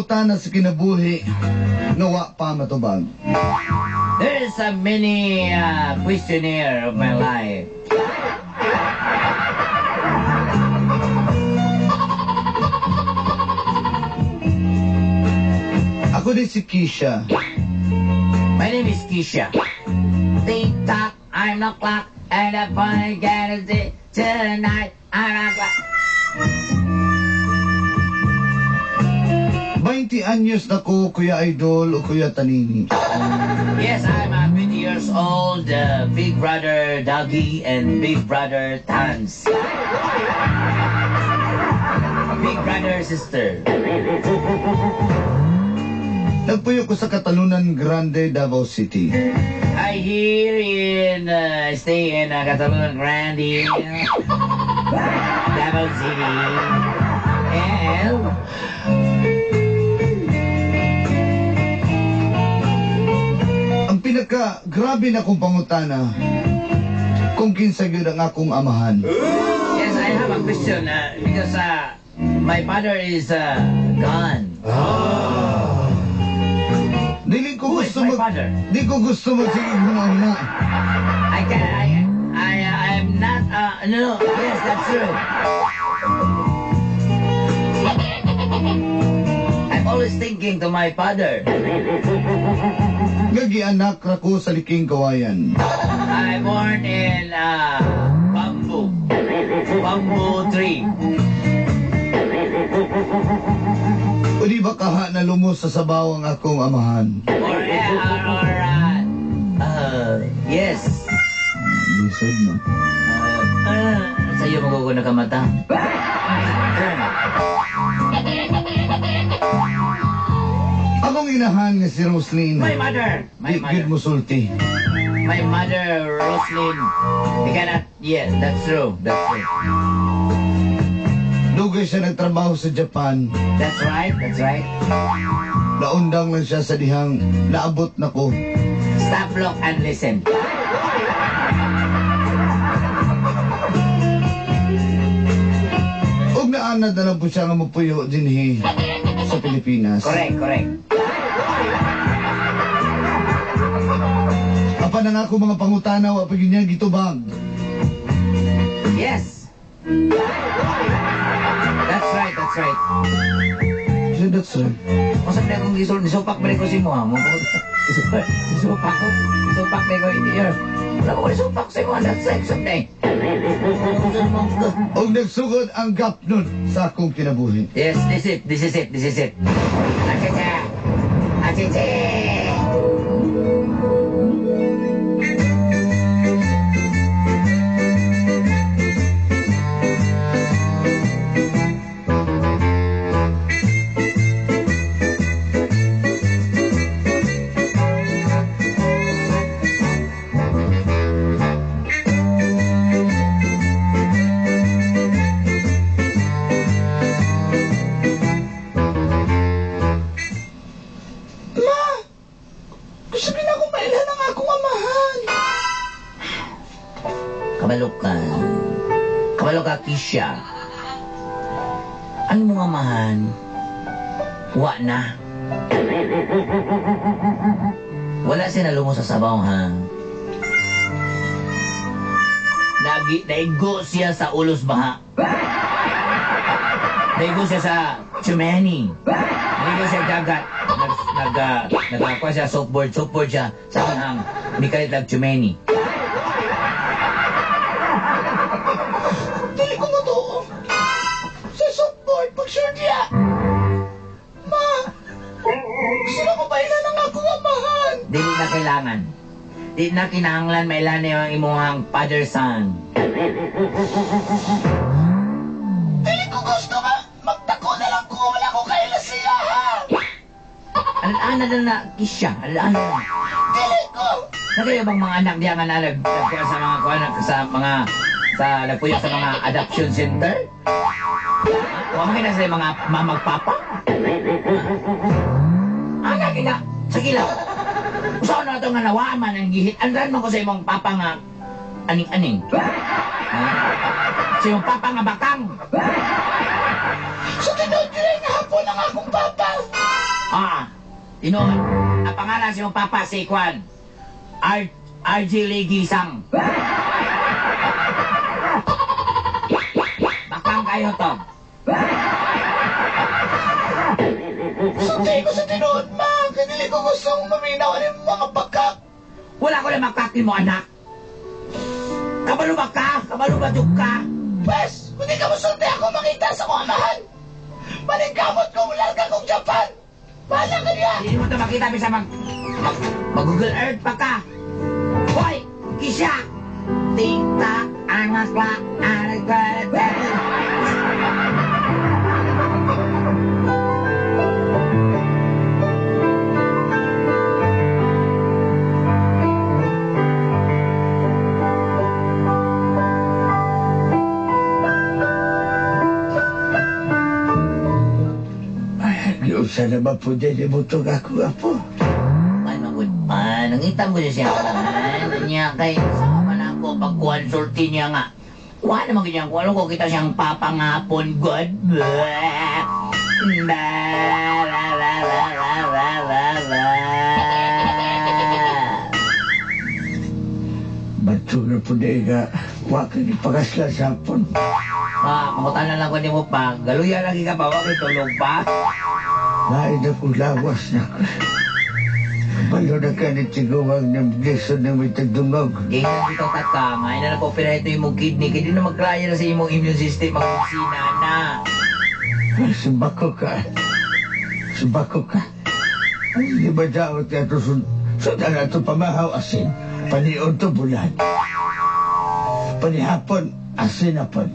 pangutana sa kinabuhi nga wa pa matubag. There's a mini questionnaire of my life. Ako din si Kisha. My name is Kisha. Tick-tock, I'm the clock, and the boy gets it tonight. I'm the clock. 20 anyos na ko, Kuya Idol o Kuya Tanini. Yes, I'm 20 years old, Big Brother Doggy and Big Brother Tans. Big Brother Sister. Nagpuyo ko sa Katalunan Grande, Davao City. I here in, stay in Catalunya Grande, Davao City. And Ang pinaka-grabe na kong pangutana, kung kinsa gyud ang akong amahan. yes, I have a question, because my father is gone. Dili ko Who is gusto my father? Di ko gusto magsigig una. I'm not, no, yes, that's true. I'm always thinking to my father. Gagi anak ra ko sa liking kawayan. I born in, bamboo tree. O di ba kaha na lumos sa sabaw ang akong amahan? Yes. Lisod na. Sa'yo maguguna ka mata. Akong inahan nga si Roslyn. My mother. Di gyud mo sulti. My mother, Roslyn. You cannot, yes, that's true. That's true. Dugay siya nagtrabaho sa Japan. That's right, that's right. Naundang lang siya sa dihang naabot na ko. Stop, look, and listen. Og naanad na lang po siya nga mapuyo dinhi sa Pilipinas. Correct, correct. Apa na nga ako mga pangutana wa pag niya gitubag. Yes. That's right, that's right. So that's sir. Kung saan na kung isupak ba ko si mo, ha? Isupak ko. Isupak ba ko here. Wala ko isupak sa mo, that's right, someday. Og nagsugod ang gapnon sa akong kinabuhi. Yes, this is it. Achiche! Achiche! Gusto na akong mailan ang akong amahan. Kabalo ka, Kisha. Ano mong amahan? Wa na. Wala siya nalungo sa sabaw, ha? Naigo siya sa ulos baha. Naigo siya sa chumeni. Naigo siya dagat. Nagkakuha siya softboard siya sa kanang mikalit ng chumeni. Dili ko mo to. Sa softboard, pag-sure niya. Ma, gusto na ko mailan ang akong amahan. Dili na kailangan. Di na kinahanglan mailan na yung imuhang father-son. Dili ko gusto nga. Magtako na lang ko. Wala ko kaila siya, ha? Alaan na Kisha. Alaan na. Dili ko. Nakayo bang mga anak diya nga nagpuya sa mga nagpuya sa mga adoption center? Huwag mo sa mga mamagpapa? Anak ina, sa kilaw. Gusto na ito nga nawaman ang gihit. Andan mo ko sa imong papa nga aning-aning. Sa imong papa nga bakang. Sa tinod nila nga hapon ang akong papa. Tinood. Ang pangalan si mong papa, si Kwan. RG Ligisang. Bakang kayo to. Sunti ko sa tinood, ma. Kanili ko gustong maminaw ng mga bakak. Wala ko na makakil mo, anak. Kabalo ba ka? Kabalo ba ka? Pwes, hindi ka masunti ako makita sa kong amahan. Maningkamot ko mula ka kong Japan. Bahala ka niya. Hindi mo ito makita sa mag-Google Earth pa ka. Hoy! Kisya! Tik-tak, anak la, anak la, sana ba po dyan ibutog ako, apo? Magod pa, nangitam ko siya naman. Niya kay, sama na ako pag-consulti niya nga. Wala naman ganyan ko, alam ko kita siyang papangapon, God. Bato na po dahil ka, wakang ipakasla sa hapon. Kamutan na lang ko ni mo pa. Galuya lagi ka pa, wakay tulog pa. Lain ako lawas na ko. Balo na ka ni Tigawang ng bleso na may tagdungog. Di nga dito tata, ngayon na napopera ito yung mong kidney, kaya di na magklaya na sa imong immune system, mag-kusina na. Subako ka. Subako ka. Di ba daot ka ito sundan na ito pamahaw asin, paniod to bulan. Panihapon, asin na pon.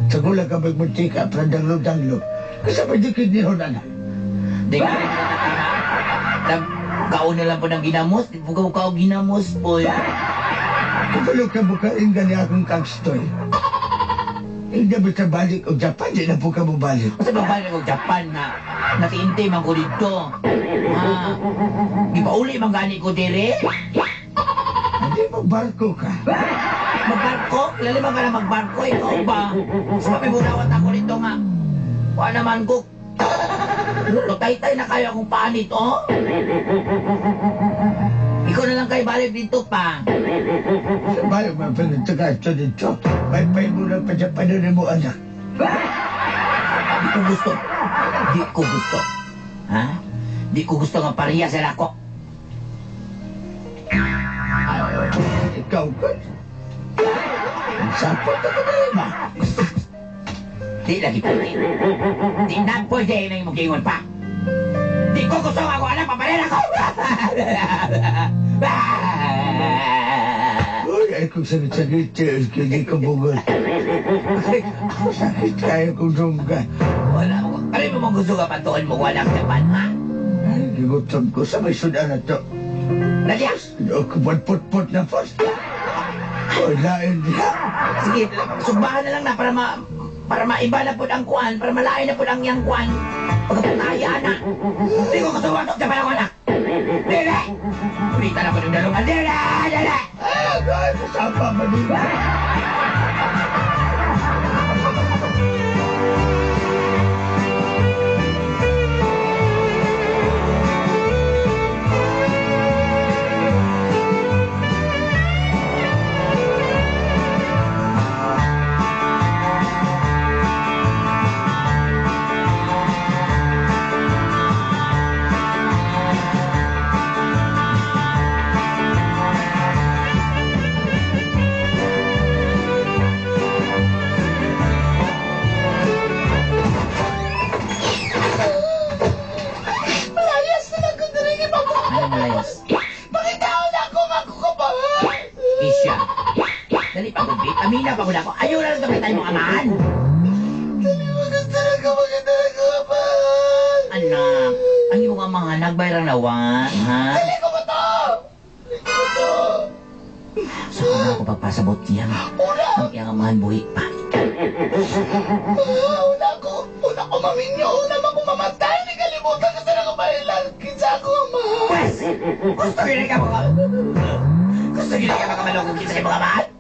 Tagula ka magmuntika, pradanglo-danglo. Kasabay di kidnihon na. Di nga rin natatama. Kaon na lang po ng ginamos. Di po ka ginamos po. Kapalo ka bukain gani akong kagstoy. Hindi ba sa balik o Japan? Di na po ka mo balik. Kasi babalik ko Japan na natiintay man ko dito. Di ba uli mang gani ko dire? Hindi magbarko ka. Magbarko? Laliman ka na magbarko. Ikaw ba? Sa may burawat ako dito nga. Wala naman ko. Tay-tay na kayo akong panit, oh. Ikaw na lang kayo balik dito pa. Balik mo pa nito ka ito dito. Pay mo lang pa sa panunin mo, anak. Di ko gusto. Di ko gusto. Ha? Di ko gusto nga pariya sa lako. Ikaw ka. Sapot ako na rin ba? Di lagi pwede. Di na pwede na yung mag-ingon pa. Di ko gusto ako anak, paparin ako! Uy, ay kung sakit-sakit, hindi ko bugol. Ako sakit kaya kong sungga. Wala mo. Kali mo mong gusto ka patuon mo walang Japan, ha? Ay, gigutom ko sa may sudan na to. Nalyas! Kupot-pot-pot na po. Wala, hindi. Sige, subahan na lang na para maiba na po ang kuwan, para malayo na po ang yang kuwan. Pagkapataya na. Hindi ko katuwa ito, Japan ako anak. Dere! Ulita na po ng dalungan. Dere! Dere! Ay, kasama ba nila? Amina pa ko na ako. Ayaw na lang kapit tayo mga amahan. Taliwagan talaga maganda pa. Anak, ang iyong amahan, nagbayrang nawan, ha? Dali ko ba to? Saan na ako pagpasabot niya? Una! Ang iyong amahan buhi pa. Una ko maminyo. Una man ko mamatay. Hindi kalimutan kasi nakabahilan. Kinsa ako, ama. Pwes! Gusto gini ka mga... Gusto gini ka mga malungkong kinsa kayo mga amahan?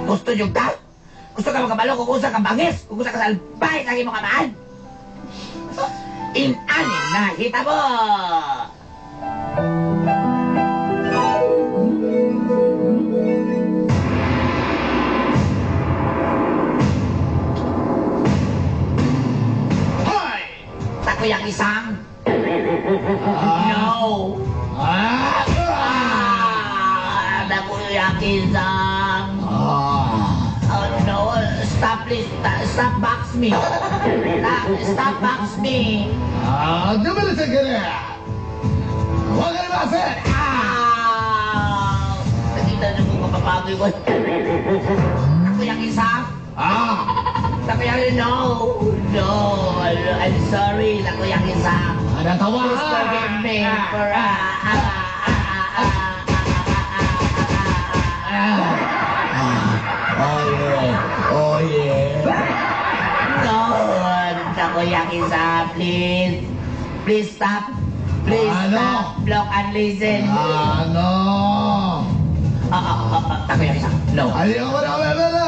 Gusto nyo ka? Gusto ka makabalo kung usa ka bangis, kung usa ka salbay lagi mo kamaan. Inanin na hita mo. Hoy! Takoyaki-san. No. Takoyaki-san. Oh no, stop please, stop box me. Stop box me. Dumi sa kanya! Huwag ka nabasin! Nakita niyo kung mapapagoy ko. Takoyaki-san. Takoyaki, no. No, I'm sorry, Takoyaki-san. Natawa! Please forgive me for Oh yeah. No, Takoyaki-san, please. Please stop. Please stop. Block and listen. Ano? Takoyaki-san, no. Ayaw ko na na.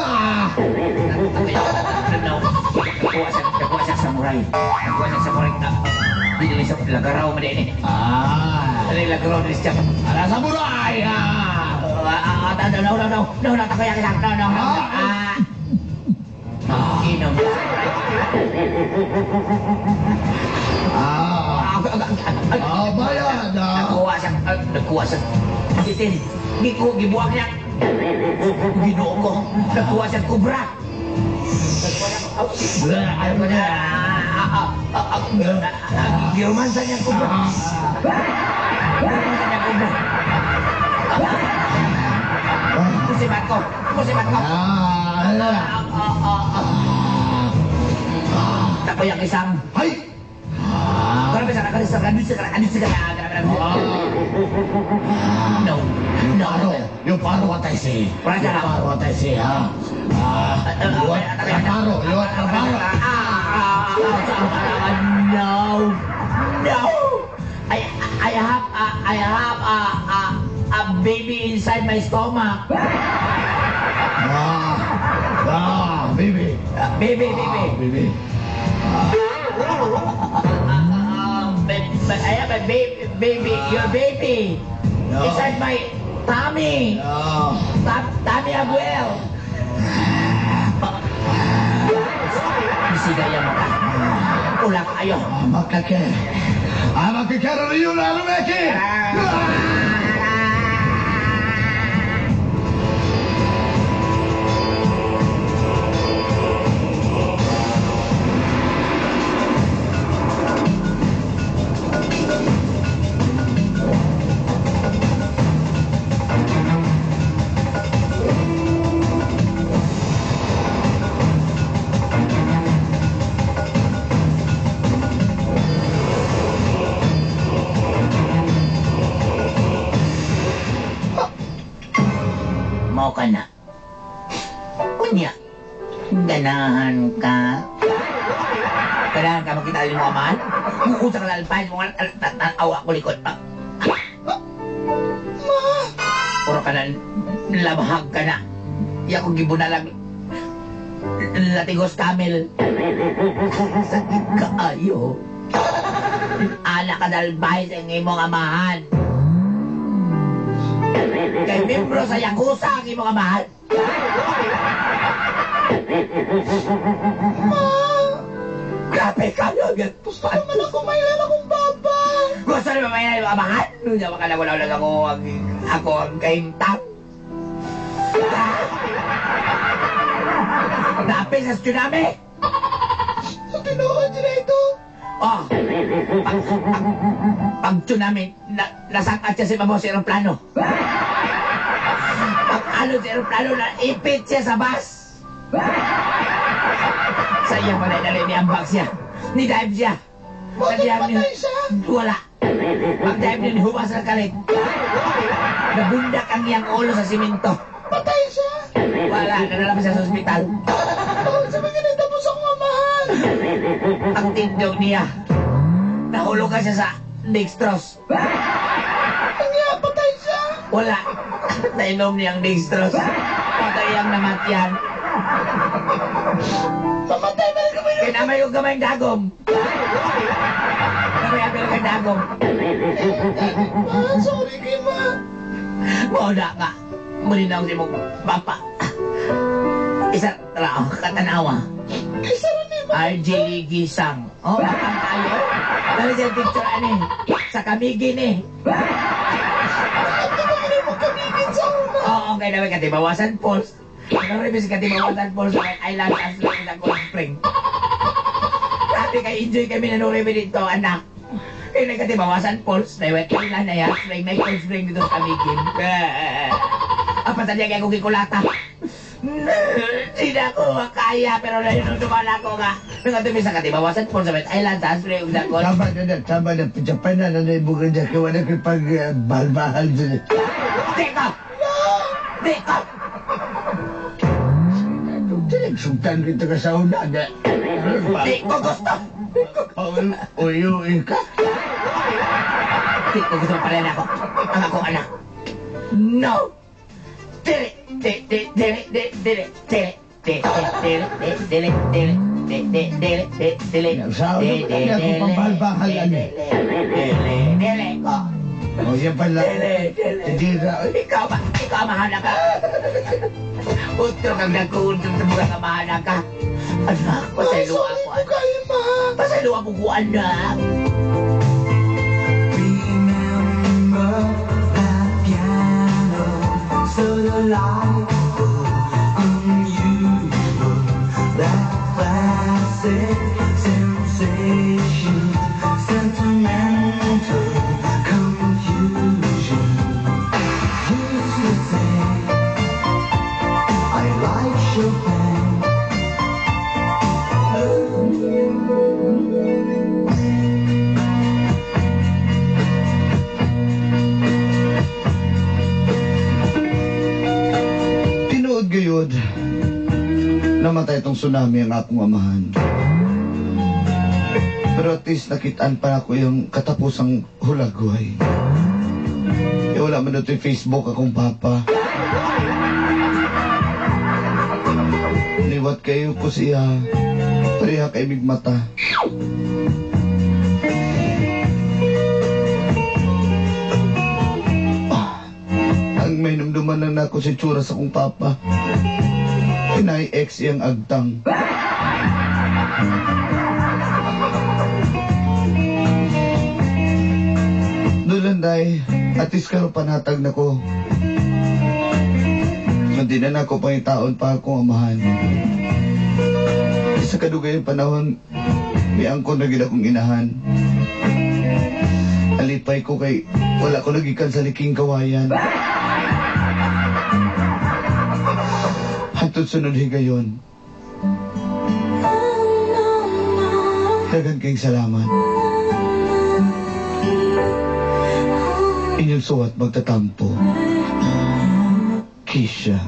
Takoyaki-san, no. Nakuha siya samurai. Nakuha siya samurai. Hindi siya lagaraw mo din eh. Ano yung lagaraw din siya? Ala samurai! No, Takoyaki-san, no. Inom. Bayan! Nakuha siya. Titin, gibuwag niya. Ginuo ko. Nakuha siya kubra. Ayaw ko na. Giromansa niya kubra. Giromansa niya kubra. Musibat ko. Takoyaki-san. Hay! Kalau bisa nak No. Yung paro wataisi. Praja lang. Paro wataisi, ha? Paro. No. I have a baby inside my stomach. Baby. Baby. But I have a baby, your baby, inside my tummy. Tummy as well. Bisigaya mo ka. Ulak ayo. Makikero rin yun, Meki! Mau ka na. Unya. Ganahan ka. Ganahan ka makita mo aman? Kukusa ka lalpay mo awa ko likod. Puro ka na labahag ka na. Iya ko gibunalag. Latigos camel. Sakit ka ayo. Ala ka dalbay sa imong amahan. Kay membro sa Yakuza ang imong amahan. Grabe kayo. Gusto naman ako mailan akong baba. Gusto naman mailan yung amahan? Hindi naman ka lang ako ang kaintang. Napin sa tsunami. Sa tinuod nila ito. Oh, pag tsunami, nasangat siya sa ibabaw sa aeroplano. Pag ano sa aeroplano, naipit siya sa bus. Sa iya pa na niambag siya. Ni-dive siya. Bakit patay siya? Wala. Pag-dive niya, humas ng kalit. Nabundak ang iyang ulo sa simento. Patay siya? Wala, nanalapis siya sa ospital. Bakit sabi nga nagtapos akong amahan? Ang tindog niya. Nahulog ka siya sa dextrose. Ang iya, patay siya? Wala. Nainom niyang dextrose. Patay ang namatyan. gamay ko gamay ang dagom. Gamay ang talagang dagom. Sorry kay ma. Muna nga. Muli na ako si mong papa. Isa tala katanawa. Isa rin eh. RJ Gisang. Oh, bakang tayo. Dali siya picture ani. Sa kamigin eh. Oo, kaya namin katibawasan Falls. Ano rin si katibawasan Falls sa Island Aslan sa Cold Spring. Dati kay enjoy kami nanuri dito, anak. Kaya nagkatibawasan Falls, na wet island na yan, spring, may Cold Spring dito sa kamigin. Apa tadi kaya kong kikulata? Hindi na ako makaya, pero dumala ko nga. Nung ito sa katibawasan Falls sa wet island sa spring, sa Cold Spring. Tama na. Japan na ibugan dyan. Kaya wala kayo pag-bahal dyan. Teka! Teka! Sultan kita ka sa una. Di ko gusto! Uyuin ka. Di ko gusto pala ako. Ang akong anak. No! Dili! Nagsawa na kanya kung pambalbahal ano. Dili ko. O yan pala. Hindi na. Ikaw mahana ka. Utro kang nagkuuntong sa mga kamahana ka. Anak, pasaylo ako. Pasaylo ako ko, anak. Remember that piano, so delightful, unusual, that classic sensation, sentimental confusion. Used to say I like Chopin. Tinuod gayod. Namatay itong tsunami ang akong amahan. Pero at least nakitaan pa ako yung katapusang hulagway. Eh wala man ito yung Facebook akong papa. Liwat kayo ko siya. Pareha kay mata. Ang may numduman na ako si tsura sa kong papa. Pinay ex yung agtang. Dulanday, atis karo panatag na ko. Hindi na ako pang taon pa akong amahan. Sa kadugay ng panahon, may angkon na gila kong inahan. Alipay ko kay wala ko nagikan sa liking kawayan. Hantod sunod higayon. Dagan kayong salamat. Inyong suwat magtatampo. Keisha.